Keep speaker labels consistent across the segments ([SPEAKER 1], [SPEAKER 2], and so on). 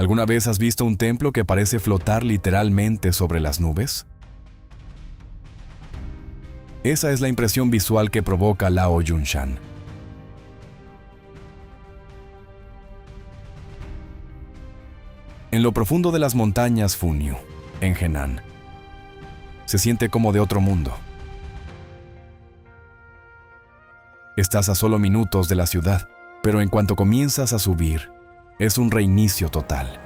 [SPEAKER 1] ¿Alguna vez has visto un templo que parece flotar literalmente sobre las nubes? Esa es la impresión visual que provoca Lao Yunshan. En lo profundo de las montañas Funyu, en Henan, se siente como de otro mundo. Estás a solo minutos de la ciudad, pero en cuanto comienzas a subir, es un reinicio total.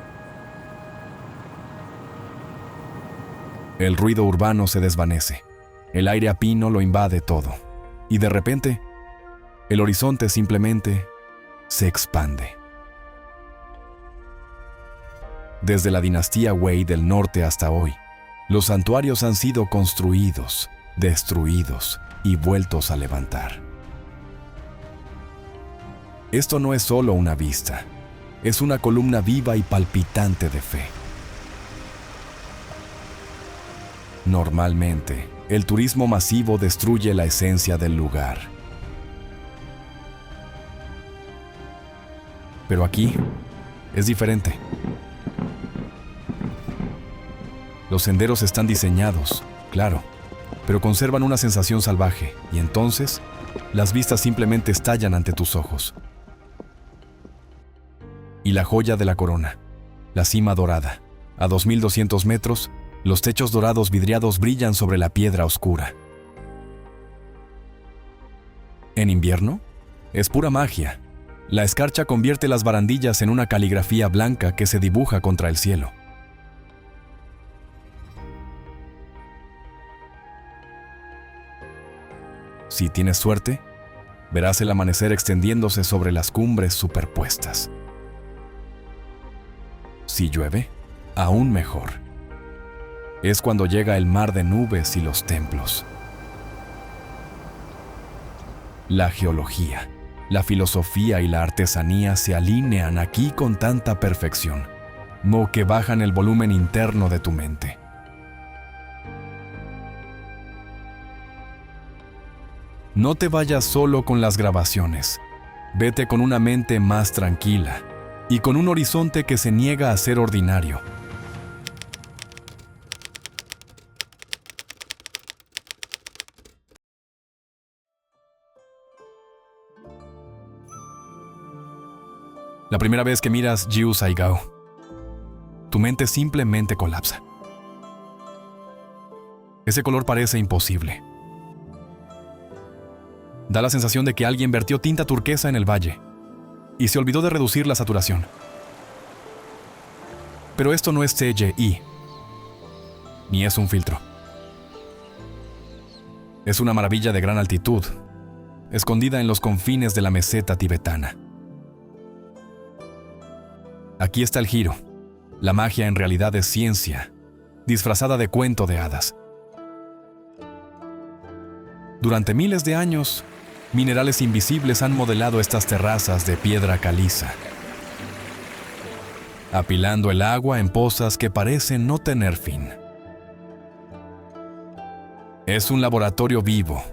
[SPEAKER 1] El ruido urbano se desvanece, el aire a pino lo invade todo, y de repente, el horizonte simplemente se expande. Desde la dinastía Wei del norte hasta hoy, los santuarios han sido construidos, destruidos y vueltos a levantar. Esto no es solo una vista, es una columna viva y palpitante de fe. Normalmente, el turismo masivo destruye la esencia del lugar. Pero aquí es diferente. Los senderos están diseñados, claro, pero conservan una sensación salvaje, y entonces, las vistas simplemente estallan ante tus ojos. Y la joya de la corona, la cima dorada. A 2200 metros, los techos dorados vidriados brillan sobre la piedra oscura. En invierno, es pura magia. La escarcha convierte las barandillas en una caligrafía blanca que se dibuja contra el cielo. Si tienes suerte, verás el amanecer extendiéndose sobre las cumbres superpuestas. Si llueve, aún mejor. Es cuando llega el mar de nubes y los templos. La geología, la filosofía y la artesanía se alinean aquí con tanta perfección, como que bajan el volumen interno de tu mente. No te vayas solo con las grabaciones. Vete con una mente más tranquila y con un horizonte que se niega a ser ordinario. La primera vez que miras Jiu Saigao, tu mente simplemente colapsa. Ese color parece imposible. Da la sensación de que alguien vertió tinta turquesa en el valle y se olvidó de reducir la saturación. Pero esto no es CGI, ni es un filtro. Es una maravilla de gran altitud, escondida en los confines de la meseta tibetana. Aquí está el giro. La magia en realidad es ciencia, disfrazada de cuento de hadas. Durante miles de años, minerales invisibles han modelado estas terrazas de piedra caliza, apilando el agua en pozas que parecen no tener fin. Es un laboratorio vivo,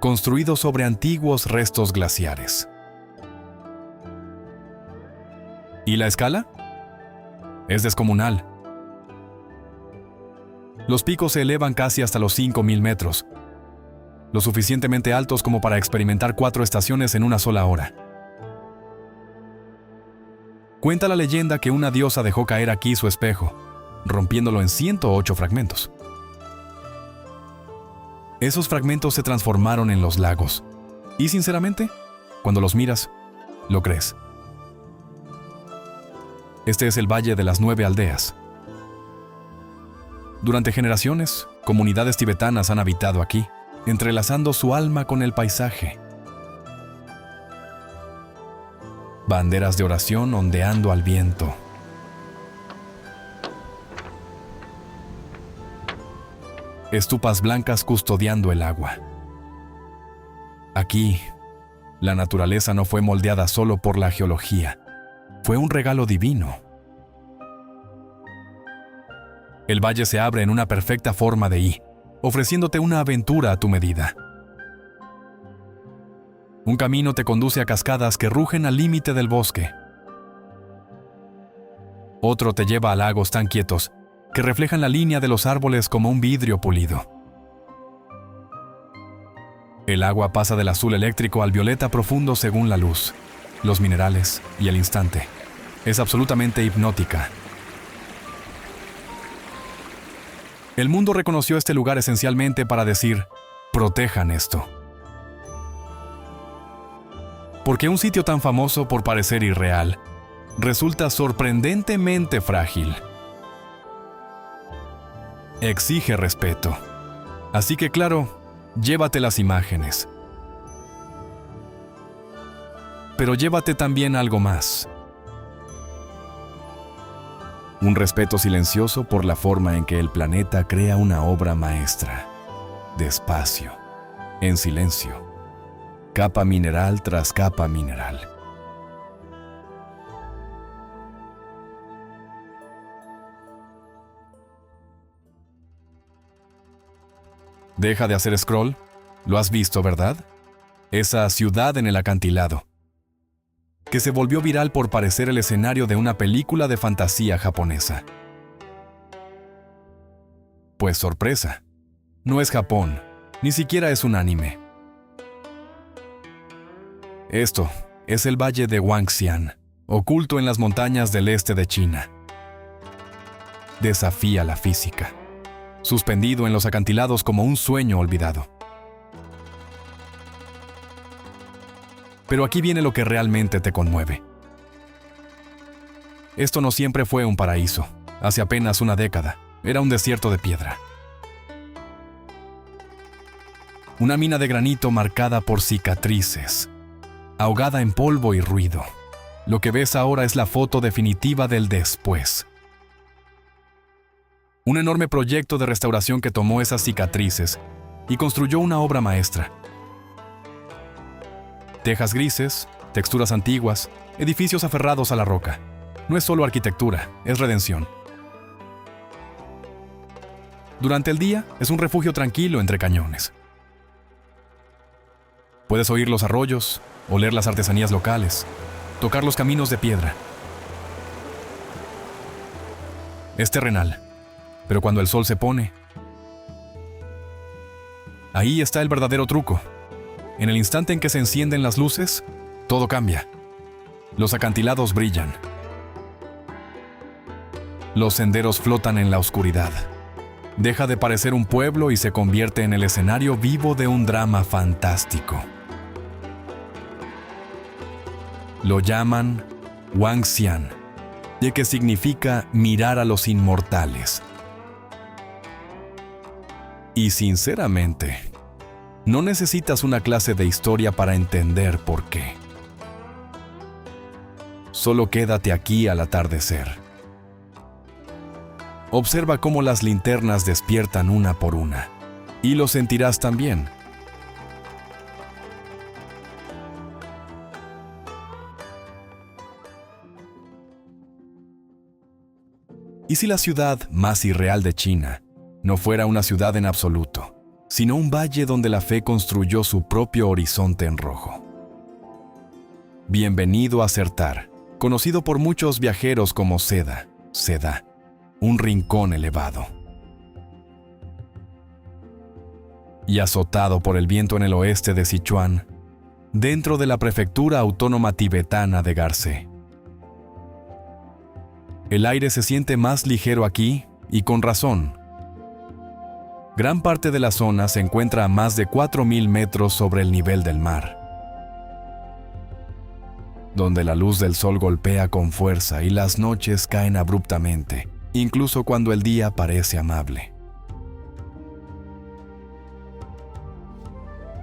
[SPEAKER 1] construido sobre antiguos restos glaciares. ¿Y la escala? Es descomunal. Los picos se elevan casi hasta los 5000 metros, lo suficientemente altos como para experimentar 4 estaciones en una sola hora. Cuenta la leyenda que una diosa dejó caer aquí su espejo, rompiéndolo en 108 fragmentos. Esos fragmentos se transformaron en los lagos, y sinceramente, cuando los miras, lo crees. Este es el Valle de las 9 Aldeas. Durante generaciones, comunidades tibetanas han habitado aquí, entrelazando su alma con el paisaje. Banderas de oración ondeando al viento. Estupas blancas custodiando el agua. Aquí, la naturaleza no fue moldeada solo por la geología. Fue un regalo divino. El valle se abre en una perfecta forma de I, ofreciéndote una aventura a tu medida. Un camino te conduce a cascadas que rugen al límite del bosque. Otro te lleva a lagos tan quietos que reflejan la línea de los árboles como un vidrio pulido. El agua pasa del azul eléctrico al violeta profundo según la luz, los minerales y el instante. Es absolutamente hipnótica. El mundo reconoció este lugar esencialmente para decir, protejan esto. Porque un sitio tan famoso por parecer irreal, resulta sorprendentemente frágil. Exige respeto. Así que claro, llévate las imágenes. Pero llévate también algo más. Un respeto silencioso por la forma en que el planeta crea una obra maestra. Despacio, en silencio, capa mineral tras capa mineral. Deja de hacer scroll. Lo has visto, ¿verdad? Esa ciudad en el acantilado, que se volvió viral por parecer el escenario de una película de fantasía japonesa. Pues sorpresa, no es Japón, ni siquiera es un anime. Esto es el valle de Huangxian, oculto en las montañas del este de China. Desafía la física, suspendido en los acantilados como un sueño olvidado. Pero aquí viene lo que realmente te conmueve. Esto no siempre fue un paraíso. Hace apenas una década, era un desierto de piedra. Una mina de granito marcada por cicatrices, ahogada en polvo y ruido. Lo que ves ahora es la foto definitiva del después. Un enorme proyecto de restauración que tomó esas cicatrices y construyó una obra maestra. Tejas grises, texturas antiguas, edificios aferrados a la roca. No es solo arquitectura, es redención. Durante el día, es un refugio tranquilo entre cañones. Puedes oír los arroyos, oler las artesanías locales, tocar los caminos de piedra. Es terrenal, pero cuando el sol se pone, ahí está el verdadero truco. En el instante en que se encienden las luces, todo cambia. Los acantilados brillan. Los senderos flotan en la oscuridad. Deja de parecer un pueblo y se convierte en el escenario vivo de un drama fantástico. Lo llaman Huangxian, que significa mirar a los inmortales. Y sinceramente, no necesitas una clase de historia para entender por qué. Solo quédate aquí al atardecer. Observa cómo las linternas despiertan una por una, y lo sentirás también. ¿Y si la ciudad más irreal de China no fuera una ciudad en absoluto, sino un valle donde la fe construyó su propio horizonte en rojo? Bienvenido a Sertar, conocido por muchos viajeros como Seda, un rincón elevado. Y azotado por el viento en el oeste de Sichuan, dentro de la prefectura autónoma tibetana de Garse. El aire se siente más ligero aquí, y con razón. Gran parte de la zona se encuentra a más de 4.000 metros sobre el nivel del mar, donde la luz del sol golpea con fuerza y las noches caen abruptamente, incluso cuando el día parece amable.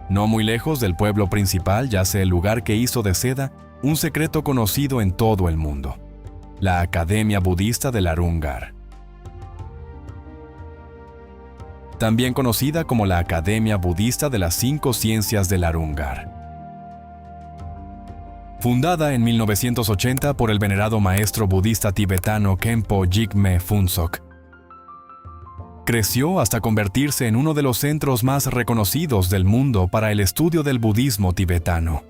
[SPEAKER 1] No muy lejos del pueblo principal yace el lugar que hizo de Seda un secreto conocido en todo el mundo: la Academia Budista del Arungar. También conocida como la Academia Budista de las 5 Ciencias del Arungar. Fundada en 1980 por el venerado maestro budista tibetano Khenpo Jigme Phuntsok, creció hasta convertirse en uno de los centros más reconocidos del mundo para el estudio del budismo tibetano,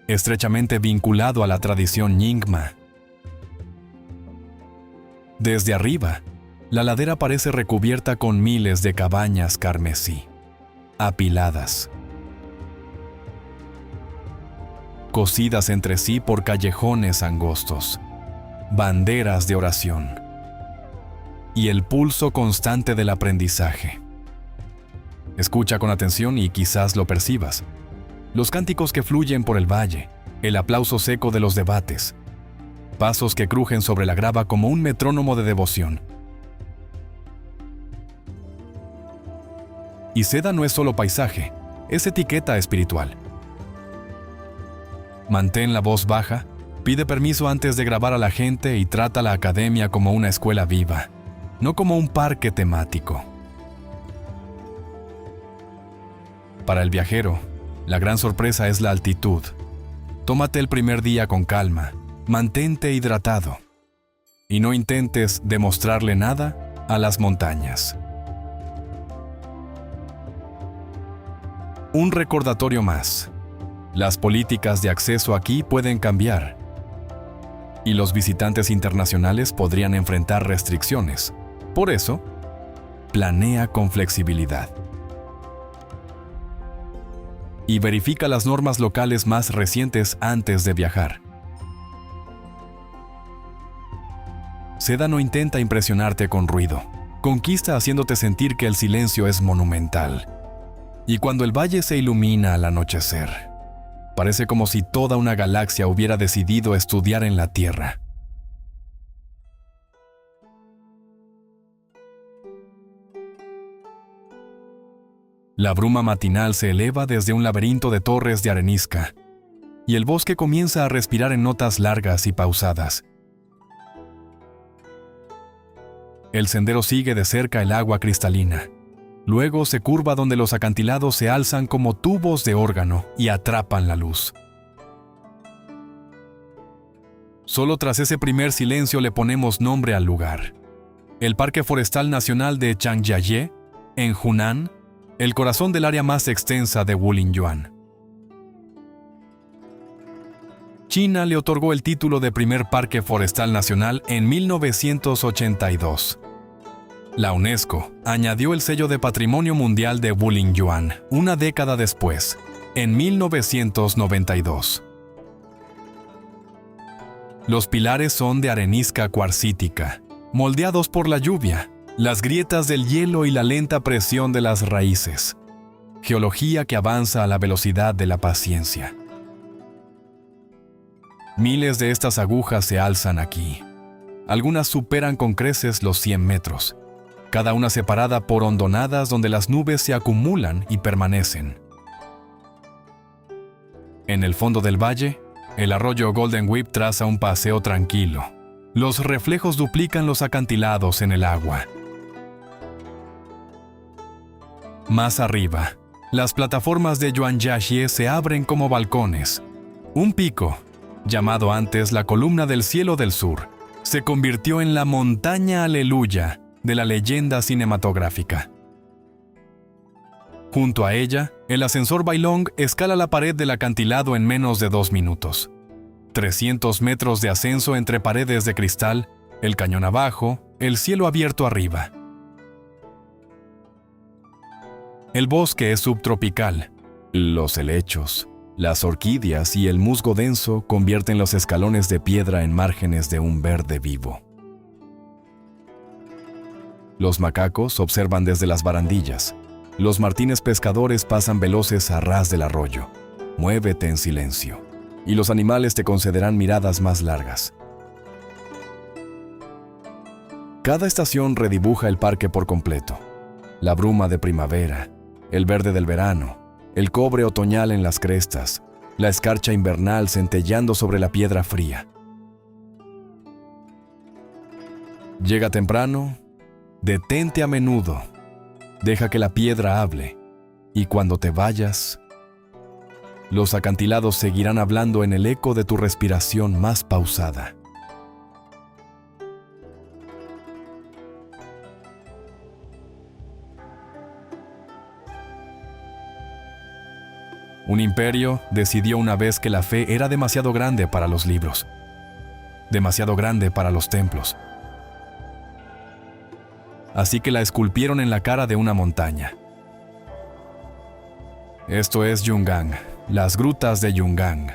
[SPEAKER 1] estrechamente vinculado a la tradición Nyingma. Desde arriba, la ladera parece recubierta con miles de cabañas carmesí, apiladas, cosidas entre sí por callejones angostos, banderas de oración y el pulso constante del aprendizaje. Escucha con atención y quizás lo percibas. Los cánticos que fluyen por el valle, el aplauso seco de los debates, pasos que crujen sobre la grava como un metrónomo de devoción. Y Seda no es solo paisaje, es etiqueta espiritual. Mantén la voz baja, pide permiso antes de grabar a la gente y trata la academia como una escuela viva, no como un parque temático. Para el viajero, la gran sorpresa es la altitud. Tómate el primer día con calma, mantente hidratado y no intentes demostrarle nada a las montañas. Un recordatorio más. Las políticas de acceso aquí pueden cambiar y los visitantes internacionales podrían enfrentar restricciones. Por eso, planea con flexibilidad. Y verifica las normas locales más recientes antes de viajar. Seda no intenta impresionarte con ruido. Conquista haciéndote sentir que el silencio es monumental. Y cuando el valle se ilumina al anochecer, parece como si toda una galaxia hubiera decidido estudiar en la Tierra. La bruma matinal se eleva desde un laberinto de torres de arenisca, y el bosque comienza a respirar en notas largas y pausadas. El sendero sigue de cerca el agua cristalina. Luego se curva donde los acantilados se alzan como tubos de órgano y atrapan la luz. Solo tras ese primer silencio le ponemos nombre al lugar. El Parque Forestal Nacional de Changjiaye, en Hunan, el corazón del área más extensa de Wulingyuan. China le otorgó el título de primer parque forestal nacional en 1982. La UNESCO añadió el sello de Patrimonio Mundial de Wulingyuan una década después, en 1992. Los pilares son de arenisca cuarcítica, moldeados por la lluvia, las grietas del hielo y la lenta presión de las raíces. Geología que avanza a la velocidad de la paciencia. Miles de estas agujas se alzan aquí. Algunas superan con creces los 100 metros, cada una separada por hondonadas donde las nubes se acumulan y permanecen. En el fondo del valle, el arroyo Golden Whip traza un paseo tranquilo. Los reflejos duplican los acantilados en el agua. Más arriba, las plataformas de Yuanyashie se abren como balcones. Un pico, llamado antes la columna del cielo del sur, se convirtió en la montaña Aleluya de la leyenda cinematográfica. Junto a ella, el ascensor Bailong escala la pared del acantilado en menos de 2 minutos. 300 metros de ascenso entre paredes de cristal, el cañón abajo, el cielo abierto arriba. El bosque es subtropical. Los helechos, las orquídeas y el musgo denso convierten los escalones de piedra en márgenes de un verde vivo. Los macacos observan desde las barandillas. Los martines pescadores pasan veloces a ras del arroyo. Muévete en silencio, y los animales te concederán miradas más largas. Cada estación redibuja el parque por completo. La bruma de primavera, el verde del verano, el cobre otoñal en las crestas, la escarcha invernal centelleando sobre la piedra fría. Llega temprano, detente a menudo, deja que la piedra hable, y cuando te vayas, los acantilados seguirán hablando en el eco de tu respiración más pausada. Un imperio decidió una vez que la fe era demasiado grande para los libros, demasiado grande para los templos, así que la esculpieron en la cara de una montaña. Esto es Yungang, las grutas de Yungang.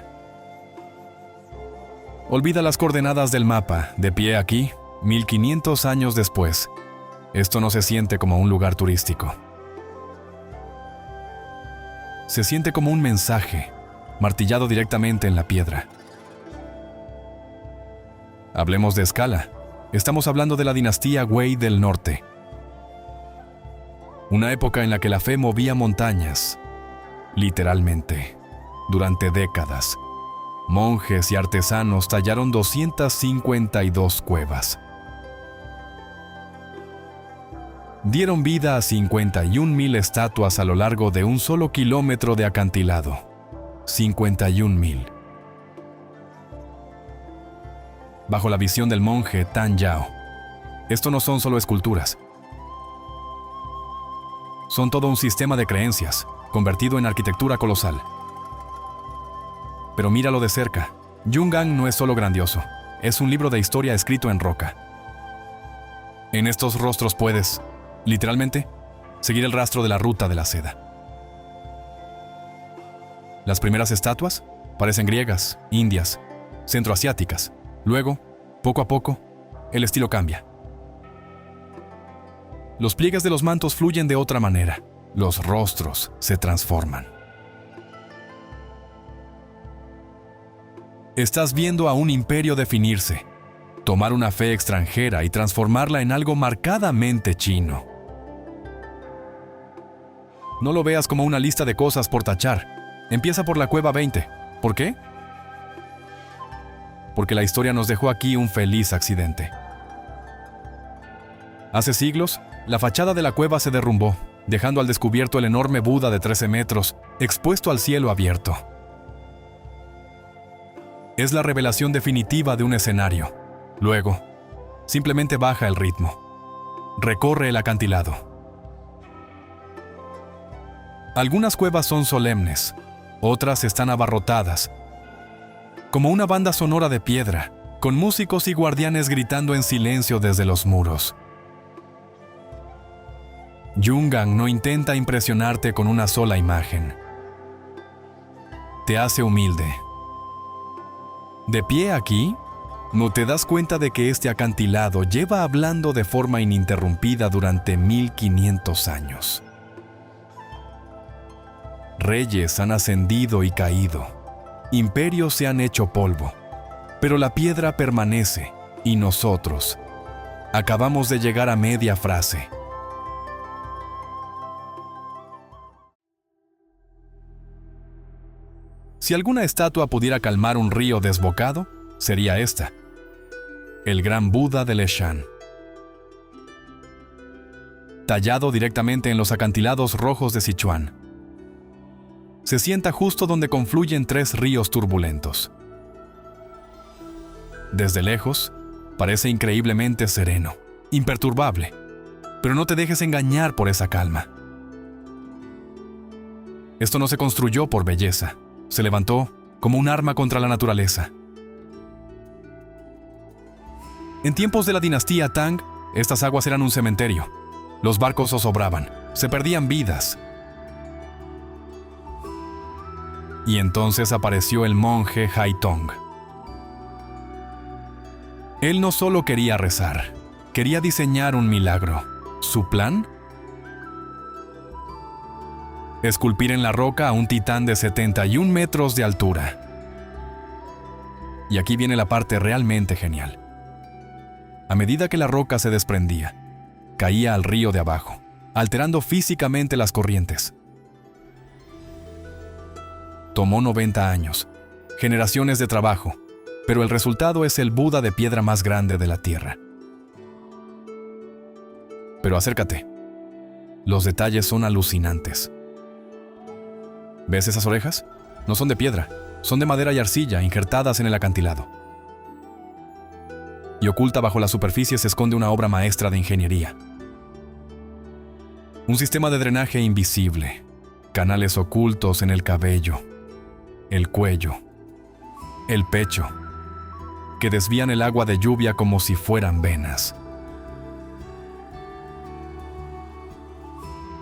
[SPEAKER 1] Olvida las coordenadas del mapa, de pie aquí, 1500 años después. Esto no se siente como un lugar turístico. Se siente como un mensaje, martillado directamente en la piedra. Hablemos de escala. Estamos hablando de la dinastía Wei del Norte. Una época en la que la fe movía montañas, literalmente, durante décadas. Monjes y artesanos tallaron 252 cuevas. Dieron vida a 51,000 estatuas a lo largo de un solo kilómetro de acantilado. 51,000. Bajo la visión del monje Tan Yao, esto no son solo esculturas. Son todo un sistema de creencias, convertido en arquitectura colosal. Pero míralo de cerca. Yungang no es solo grandioso, es un libro de historia escrito en roca. En estos rostros puedes, literalmente, seguir el rastro de la ruta de la seda. Las primeras estatuas parecen griegas, indias, centroasiáticas. Luego, poco a poco, el estilo cambia. Los pliegues de los mantos fluyen de otra manera. Los rostros se transforman. Estás viendo a un imperio definirse, tomar una fe extranjera y transformarla en algo marcadamente chino. No lo veas como una lista de cosas por tachar. Empieza por la cueva 20. ¿Por qué? Porque la historia nos dejó aquí un feliz accidente. Hace siglos, la fachada de la cueva se derrumbó, dejando al descubierto el enorme Buda de 13 metros, expuesto al cielo abierto. Es la revelación definitiva de un escenario. Luego, simplemente baja el ritmo. Recorre el acantilado. Algunas cuevas son solemnes, otras están abarrotadas, como una banda sonora de piedra, con músicos y guardianes gritando en silencio desde los muros. Yungang no intenta impresionarte con una sola imagen. Te hace humilde. De pie aquí, no te das cuenta de que este acantilado lleva hablando de forma ininterrumpida durante 1500 años. Reyes han ascendido y caído. Imperios se han hecho polvo. Pero la piedra permanece, y nosotros acabamos de llegar a media frase. Si alguna estatua pudiera calmar un río desbocado, sería esta. El gran Buda de Leshan. Tallado directamente en los acantilados rojos de Sichuan. Se sienta justo donde confluyen 3 ríos turbulentos. Desde lejos, parece increíblemente sereno, imperturbable, pero no te dejes engañar por esa calma. Esto no se construyó por belleza. Se levantó como un arma contra la naturaleza. En tiempos de la dinastía Tang, estas aguas eran un cementerio. Los barcos zozobraban, se perdían vidas. Y entonces apareció el monje Haitong. Él no solo quería rezar, quería diseñar un milagro. ¿Su plan? Esculpir en la roca a un titán de 71 metros de altura. Y aquí viene la parte realmente genial. A medida que la roca se desprendía, caía al río de abajo, alterando físicamente las corrientes. Tomó 90 años, generaciones de trabajo, pero el resultado es el Buda de piedra más grande de la Tierra. Pero acércate. Los detalles son alucinantes. ¿Ves esas orejas? No son de piedra, son de madera y arcilla injertadas en el acantilado. Y oculta bajo la superficie se esconde una obra maestra de ingeniería. Un sistema de drenaje invisible, canales ocultos en el cabello, el cuello, el pecho, que desvían el agua de lluvia como si fueran venas.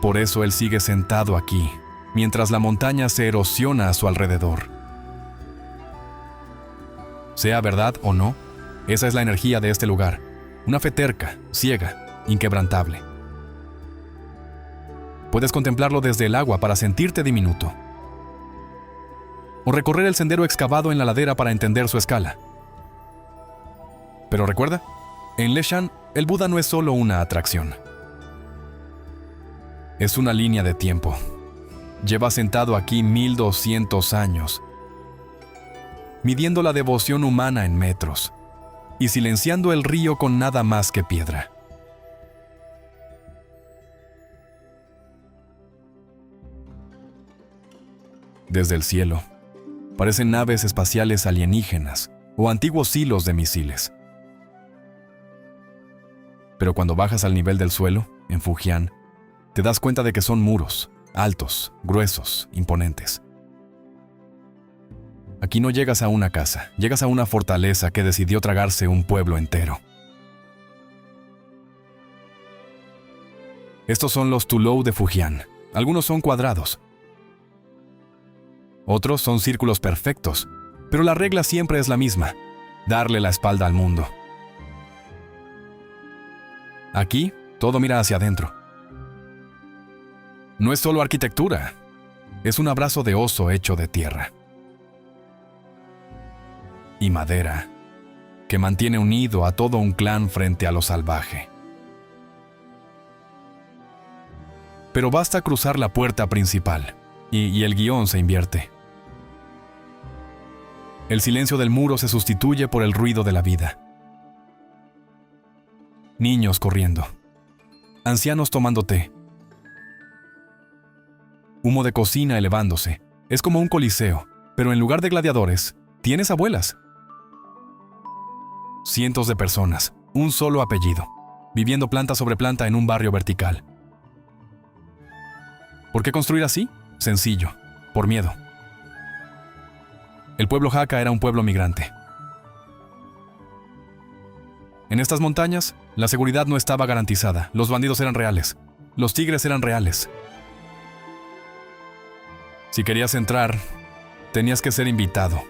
[SPEAKER 1] Por eso él sigue sentado aquí, mientras la montaña se erosiona a su alrededor. Sea verdad o no, esa es la energía de este lugar. Una fe terca, ciega, inquebrantable. Puedes contemplarlo desde el agua para sentirte diminuto. O recorrer el sendero excavado en la ladera para entender su escala. Pero recuerda, en Leshan, el Buda no es solo una atracción. Es una línea de tiempo. Lleva sentado aquí 1200 años, midiendo la devoción humana en metros y silenciando el río con nada más que piedra. Desde el cielo, parecen naves espaciales alienígenas o antiguos silos de misiles. Pero cuando bajas al nivel del suelo, en Fujian, te das cuenta de que son muros, altos, gruesos, imponentes. Aquí no llegas a una casa, llegas a una fortaleza que decidió tragarse un pueblo entero. Estos son los Tulou de Fujian. Algunos son cuadrados. Otros son círculos perfectos, pero la regla siempre es la misma: darle la espalda al mundo. Aquí, todo mira hacia adentro. No es solo arquitectura, es un abrazo de oso hecho de tierra y madera que mantiene unido a todo un clan frente a lo salvaje. Pero basta cruzar la puerta principal y el guión se invierte. El silencio del muro se sustituye por el ruido de la vida. Niños corriendo, ancianos tomando té, humo de cocina elevándose. Es como un coliseo, pero en lugar de gladiadores, tienes abuelas. Cientos de personas, un solo apellido, viviendo planta sobre planta en un barrio vertical. ¿Por qué construir así? Sencillo, por miedo. El pueblo Hakka era un pueblo migrante. En estas montañas, la seguridad no estaba garantizada. Los bandidos eran reales. Los tigres eran reales. Si querías entrar, tenías que ser invitado.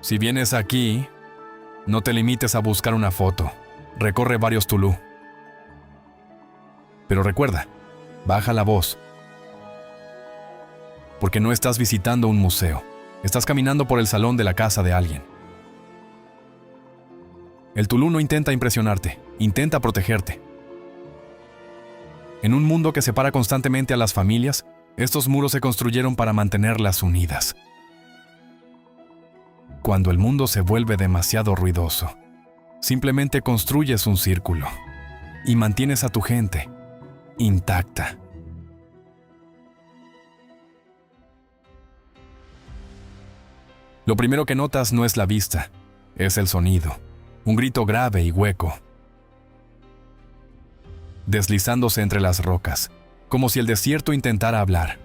[SPEAKER 1] Si vienes aquí, no te limites a buscar una foto. Recorre varios Tulú. Pero recuerda, baja la voz. Porque no estás visitando un museo. Estás caminando por el salón de la casa de alguien. El Tulú no intenta impresionarte, intenta protegerte. En un mundo que separa constantemente a las familias, estos muros se construyeron para mantenerlas unidas. Cuando el mundo se vuelve demasiado ruidoso, simplemente construyes un círculo y mantienes a tu gente intacta. Lo primero que notas no es la vista, es el sonido, un grito grave y hueco, deslizándose entre las rocas, como si el desierto intentara hablar.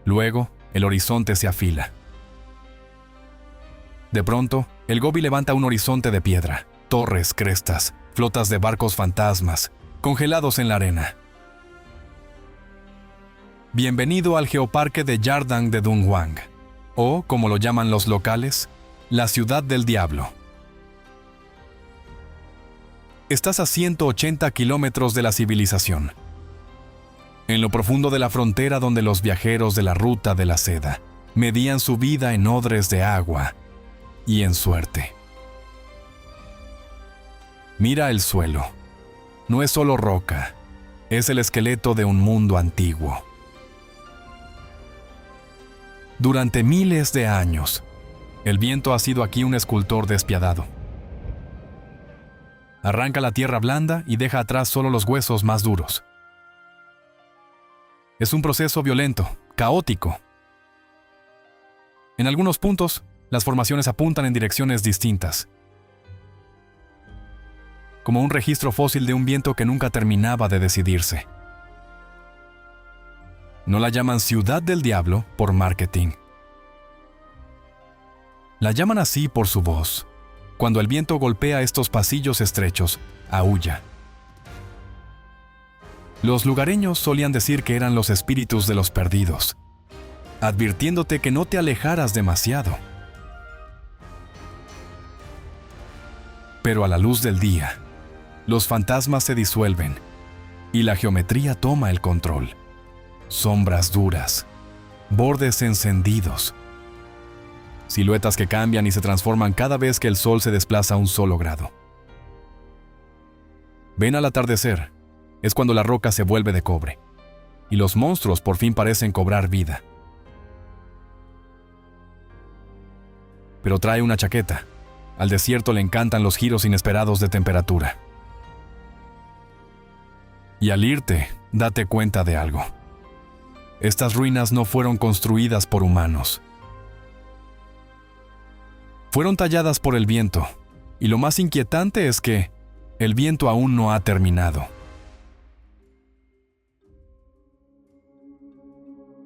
[SPEAKER 1] Luego, el horizonte se afila. De pronto, el Gobi levanta un horizonte de piedra, torres, crestas, flotas de barcos fantasmas, congelados en la arena. Bienvenido al Geoparque de Yardang de Dunhuang, o, como lo llaman los locales, la Ciudad del Diablo. Estás a 180 kilómetros de la civilización, en lo profundo de la frontera donde los viajeros de la ruta de la seda medían su vida en odres de agua y en suerte. Mira el suelo. No es solo roca, es el esqueleto de un mundo antiguo. Durante miles de años, el viento ha sido aquí un escultor despiadado. Arranca la tierra blanda y deja atrás solo los huesos más duros. Es un proceso violento, caótico. En algunos puntos, las formaciones apuntan en direcciones distintas, como un registro fósil de un viento que nunca terminaba de decidirse. No la llaman Ciudad del Diablo por marketing. La llaman así por su voz. Cuando el viento golpea estos pasillos estrechos, aúlla. Los lugareños solían decir que eran los espíritus de los perdidos, advirtiéndote que no te alejaras demasiado. Pero a la luz del día, los fantasmas se disuelven y la geometría toma el control. Sombras duras, bordes encendidos, siluetas que cambian y se transforman cada vez que el sol se desplaza un solo grado. Ven al atardecer, es cuando la roca se vuelve de cobre, y los monstruos por fin parecen cobrar vida. Pero trae una chaqueta. Al desierto le encantan los giros inesperados de temperatura. Y al irte, date cuenta de algo. Estas ruinas no fueron construidas por humanos. Fueron talladas por el viento, y lo más inquietante es que el viento aún no ha terminado.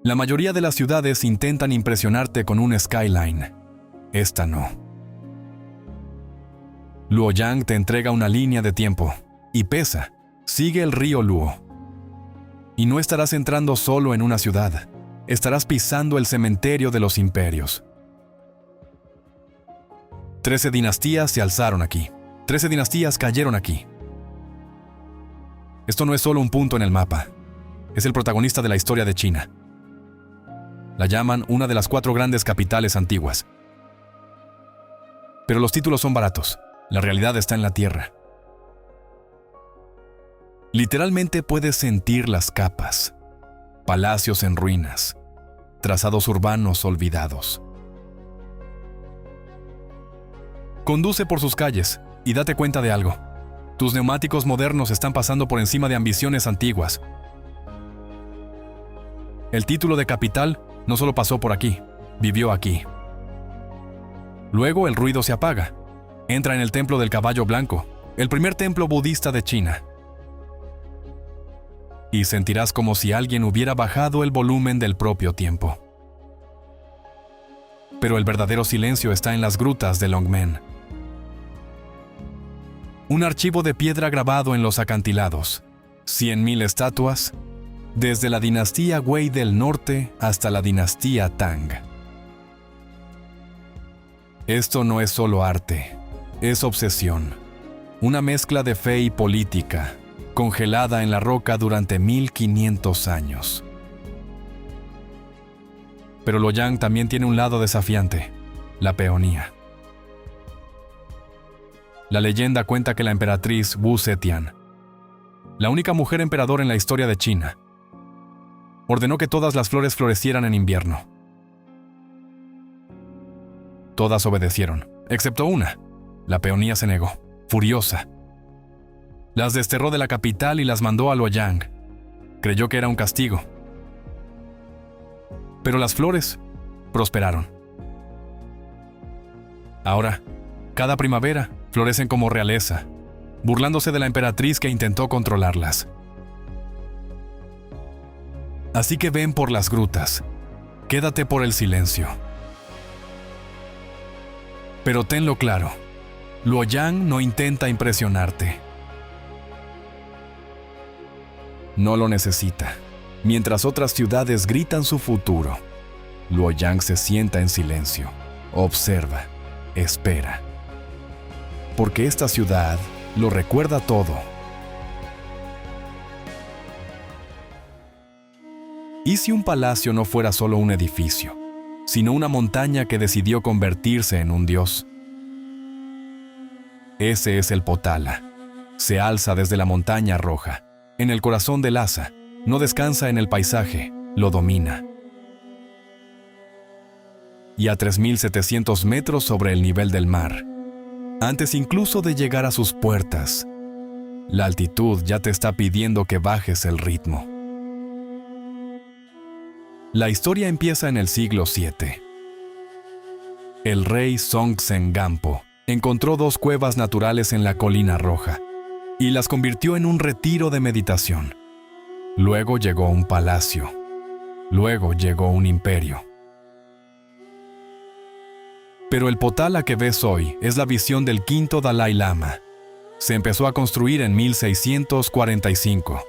[SPEAKER 1] La mayoría de las ciudades intentan impresionarte con un skyline. Esta no. Luoyang te entrega una línea de tiempo, y pesa, sigue el río Luo. Y no estarás entrando solo en una ciudad, estarás pisando el cementerio de los imperios. 13 dinastías se alzaron aquí, 13 dinastías cayeron aquí. Esto no es solo un punto en el mapa, es el protagonista de la historia de China. La llaman una de las 4 grandes capitales antiguas. Pero los títulos son baratos. La realidad está en la tierra. Literalmente puedes sentir las capas, palacios en ruinas, trazados urbanos olvidados. Conduce por sus calles y date cuenta de algo. Tus neumáticos modernos están pasando por encima de ambiciones antiguas. El título de capital no solo pasó por aquí, vivió aquí. Luego el ruido se apaga. Entra en el templo del caballo blanco, el primer templo budista de China. Y sentirás como si alguien hubiera bajado el volumen del propio tiempo. Pero el verdadero silencio está en las grutas de Longmen. Un archivo de piedra grabado en los acantilados, 100.000 estatuas, desde la dinastía Wei del norte hasta la dinastía Tang. Esto no es solo arte. Es obsesión, una mezcla de fe y política, congelada en la roca durante 1500 años. Pero Luoyang también tiene un lado desafiante, la peonía. La leyenda cuenta que la emperatriz Wu Zetian, la única mujer emperador en la historia de China, ordenó que todas las flores florecieran en invierno. Todas obedecieron, excepto una. La peonía se negó, furiosa. Las desterró de la capital y las mandó a Luoyang. Creyó que era un castigo. Pero las flores prosperaron. Ahora, cada primavera, florecen como realeza, burlándose de la emperatriz que intentó controlarlas. Así que ven por las grutas, quédate por el silencio. Pero tenlo claro. Luoyang no intenta impresionarte. No lo necesita. Mientras otras ciudades gritan su futuro, Luoyang se sienta en silencio, observa, espera. Porque esta ciudad lo recuerda todo. ¿Y si un palacio no fuera solo un edificio, sino una montaña que decidió convertirse en un dios? Ese es el Potala. Se alza desde la montaña roja, en el corazón de Lhasa. No descansa en el paisaje, lo domina. Y a 3.700 metros sobre el nivel del mar, antes incluso de llegar a sus puertas, la altitud ya te está pidiendo que bajes el ritmo. La historia empieza en el siglo VII. El rey Songtsen Gampo encontró 2 cuevas naturales en la colina roja y las convirtió en un retiro de meditación. Luego llegó un palacio. Luego llegó un imperio. Pero el Potala que ves hoy es la visión del quinto Dalai Lama. Se empezó a construir en 1645,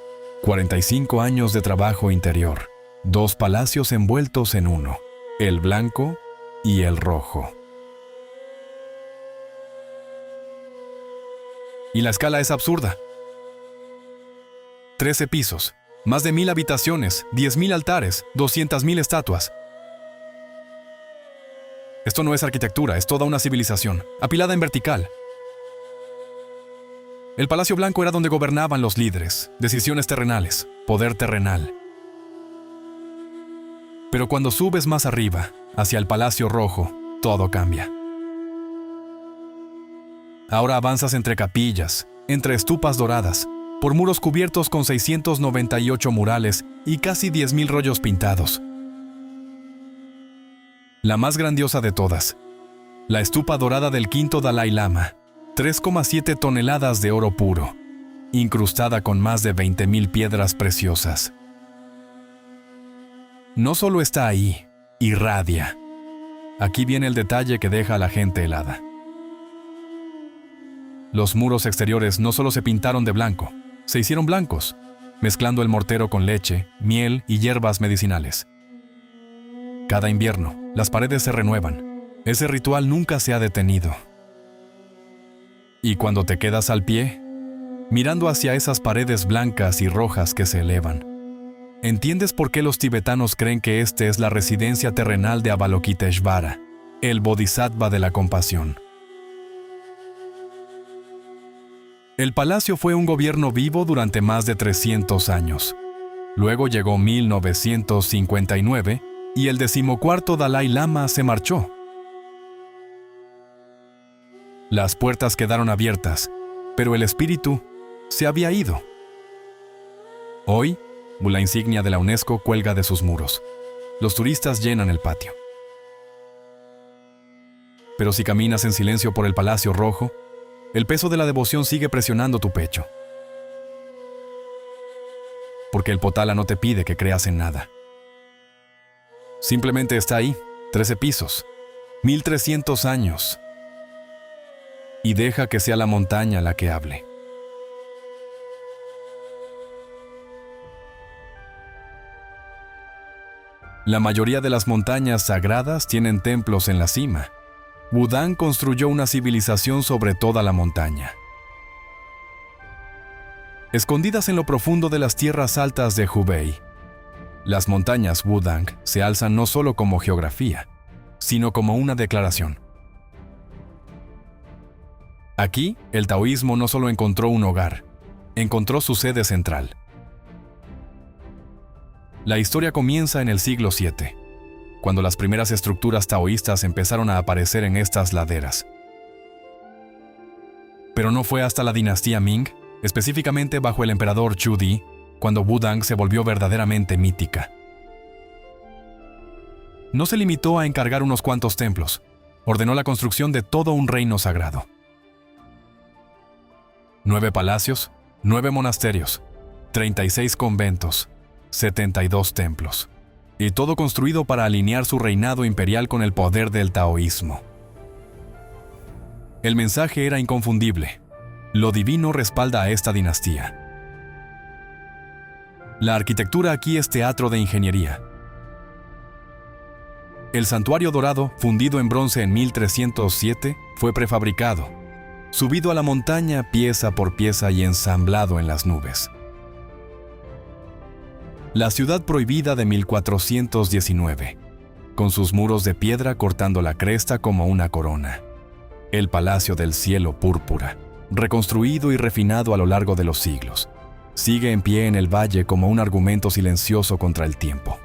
[SPEAKER 1] 45 años de trabajo interior, 2 palacios envueltos en uno, el blanco y el rojo. Y la escala es absurda. 13 pisos, más de 1000 habitaciones, 10.000 altares, 200.000 estatuas. Esto no es arquitectura, es toda una civilización, apilada en vertical. El Palacio Blanco era donde gobernaban los líderes, decisiones terrenales, poder terrenal. Pero cuando subes más arriba, hacia el Palacio Rojo, todo cambia. Ahora avanzas entre capillas, entre estupas doradas, por muros cubiertos con 698 murales y casi 10.000 rollos pintados. La más grandiosa de todas, la estupa dorada del quinto Dalai Lama, 3,7 toneladas de oro puro, incrustada con más de 20.000 piedras preciosas. No solo está ahí, irradia. Aquí viene el detalle que deja a la gente helada. Los muros exteriores no solo se pintaron de blanco, se hicieron blancos, mezclando el mortero con leche, miel y hierbas medicinales. Cada invierno, las paredes se renuevan. Ese ritual nunca se ha detenido. Y cuando te quedas al pie, mirando hacia esas paredes blancas y rojas que se elevan, entiendes por qué los tibetanos creen que este es la residencia terrenal de Avalokiteshvara, el Bodhisattva de la compasión. El palacio fue un gobierno vivo durante más de 300 años. Luego llegó 1959 y el 14º Dalai Lama se marchó. Las puertas quedaron abiertas, pero el espíritu se había ido. Hoy, la insignia de la UNESCO cuelga de sus muros. Los turistas llenan el patio. Pero si caminas en silencio por el Palacio Rojo, el peso de la devoción sigue presionando tu pecho. Porque el Potala no te pide que creas en nada. Simplemente está ahí, 13 pisos, 1300 años. Y deja que sea la montaña la que hable. La mayoría de las montañas sagradas tienen templos en la cima. Wudang construyó una civilización sobre toda la montaña. Escondidas en lo profundo de las tierras altas de Hubei, las montañas Wudang se alzan no solo como geografía, sino como una declaración. Aquí, el taoísmo no solo encontró un hogar, encontró su sede central. La historia comienza en el siglo VII, cuando las primeras estructuras taoístas empezaron a aparecer en estas laderas. Pero no fue hasta la dinastía Ming, específicamente bajo el emperador Chu Di, cuando Wudang se volvió verdaderamente mítica. No se limitó a encargar unos cuantos templos, ordenó la construcción de todo un reino sagrado. 9 palacios, 9 monasterios, 36 conventos, 72 templos. Y todo construido para alinear su reinado imperial con el poder del taoísmo. El mensaje era inconfundible. Lo divino respalda a esta dinastía. La arquitectura aquí es teatro de ingeniería. El santuario dorado, fundido en bronce en 1307, fue prefabricado, subido a la montaña pieza por pieza y ensamblado en las nubes. La ciudad prohibida de 1419, con sus muros de piedra cortando la cresta como una corona. El Palacio del Cielo Púrpura, reconstruido y refinado a lo largo de los siglos, sigue en pie en el valle como un argumento silencioso contra el tiempo.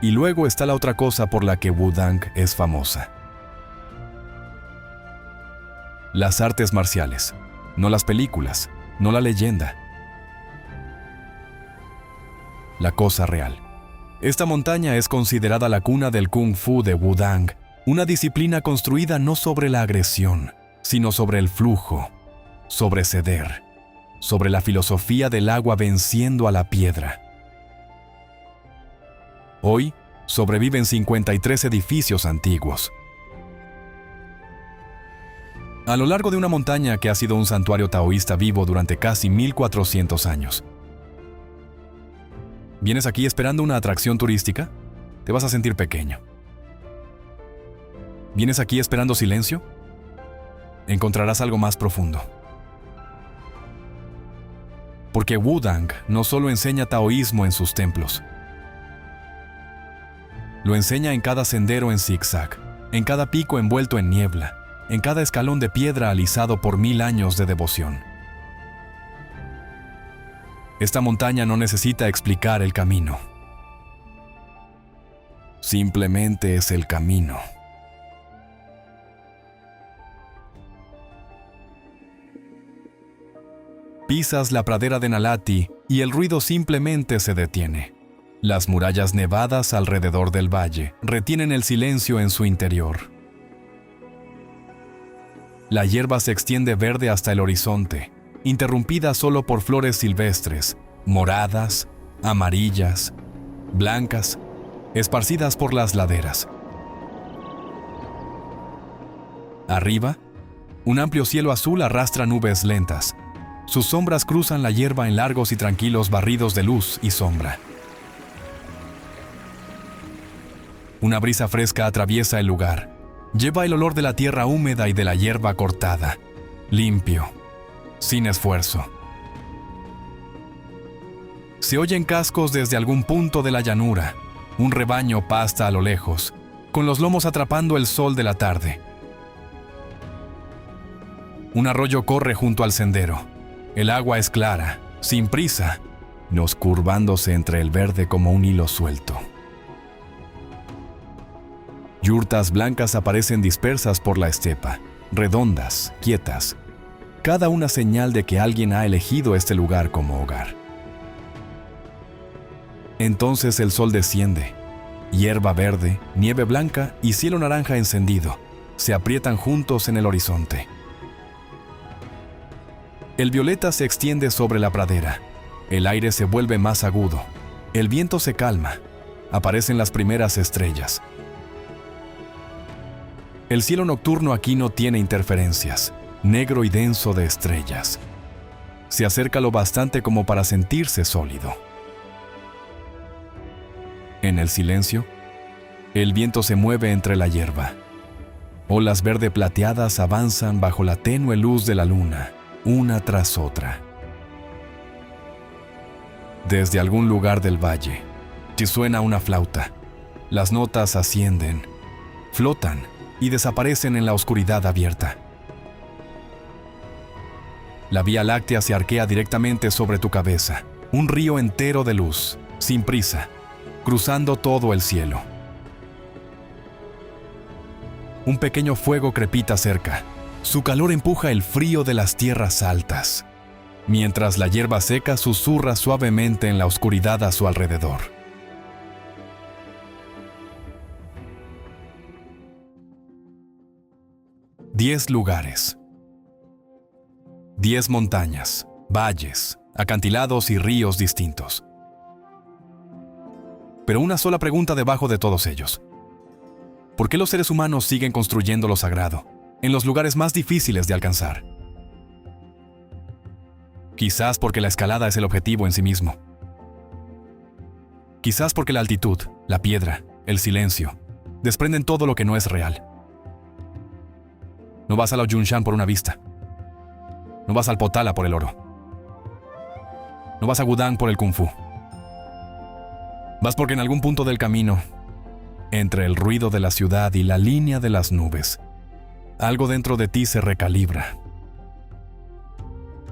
[SPEAKER 1] Y luego está la otra cosa por la que Wudang es famosa. Las artes marciales, no las películas, no la leyenda. La cosa real. Esta montaña es considerada la cuna del Kung Fu de Wudang, una disciplina construida no sobre la agresión, sino sobre el flujo, sobre ceder, sobre la filosofía del agua venciendo a la piedra. Hoy sobreviven 53 edificios antiguos. a lo largo de una montaña que ha sido un santuario taoísta vivo durante casi 1400 años. ¿Vienes aquí esperando una atracción turística? Te vas a sentir pequeño. ¿Vienes aquí esperando silencio? Encontrarás algo más profundo. Porque Wudang no solo enseña taoísmo en sus templos, lo enseña en cada sendero en zigzag, en cada pico envuelto en niebla, en cada escalón de piedra alisado por 1000 años de devoción. Esta montaña no necesita explicar el camino. Simplemente es el camino. Pisas la pradera de Nalati y el ruido simplemente se detiene. Las murallas nevadas alrededor del valle retienen el silencio en su interior. La hierba se extiende verde hasta el horizonte, interrumpida solo por flores silvestres, moradas, amarillas, blancas, esparcidas por las laderas. Arriba, un amplio cielo azul arrastra nubes lentas. Sus sombras cruzan la hierba en largos y tranquilos barridos de luz y sombra. Una brisa fresca atraviesa el lugar. Lleva el olor de la tierra húmeda y de la hierba cortada, limpio, sin esfuerzo. Se oyen cascos desde algún punto de la llanura. Un rebaño pasta a lo lejos, con los lomos atrapando el sol de la tarde. Un arroyo corre junto al sendero. El agua es clara, sin prisa, nos curvándose entre el verde como un hilo suelto. Yurtas blancas aparecen dispersas por la estepa, redondas, quietas, cada una señal de que alguien ha elegido este lugar como hogar. Entonces el sol desciende. Hierba verde, nieve blanca y cielo naranja encendido se aprietan juntos en el horizonte. El violeta se extiende sobre la pradera. El aire se vuelve más agudo. El viento se calma. Aparecen las primeras estrellas. El cielo nocturno aquí no tiene interferencias, negro y denso de estrellas. Se acerca lo bastante como para sentirse sólido. En el silencio, el viento se mueve entre la hierba. Olas verde plateadas avanzan bajo la tenue luz de la luna, una tras otra. Desde algún lugar del valle, suena una flauta. Las notas ascienden, flotan y desaparecen en la oscuridad abierta. La Vía Láctea se arquea directamente sobre tu cabeza, un río entero de luz, sin prisa, cruzando todo el cielo. Un pequeño fuego crepita cerca. Su calor empuja el frío de las tierras altas, mientras la hierba seca susurra suavemente en la oscuridad a su alrededor. Diez lugares. 10 montañas, valles, acantilados y ríos distintos. Pero una sola pregunta debajo de todos ellos. ¿Por qué los seres humanos siguen construyendo lo sagrado en los lugares más difíciles de alcanzar? Quizás porque la escalada es el objetivo en sí mismo. Quizás porque la altitud, la piedra, el silencio, desprenden todo lo que no es real. No vas a la Yunshan por una vista. No vas al Potala por el oro. No vas a Wudang por el Kung Fu. Vas porque en algún punto del camino, entre el ruido de la ciudad y la línea de las nubes, algo dentro de ti se recalibra.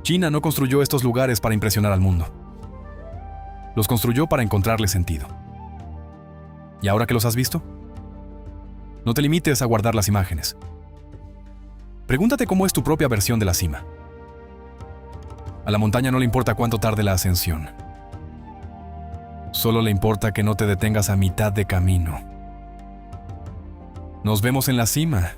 [SPEAKER 1] China no construyó estos lugares para impresionar al mundo. Los construyó para encontrarle sentido. ¿Y ahora que los has visto? No te limites a guardar las imágenes. Pregúntate cómo es tu propia versión de la cima. A la montaña no le importa cuánto tarde la ascensión. Solo le importa que no te detengas a mitad de camino. Nos vemos en la cima.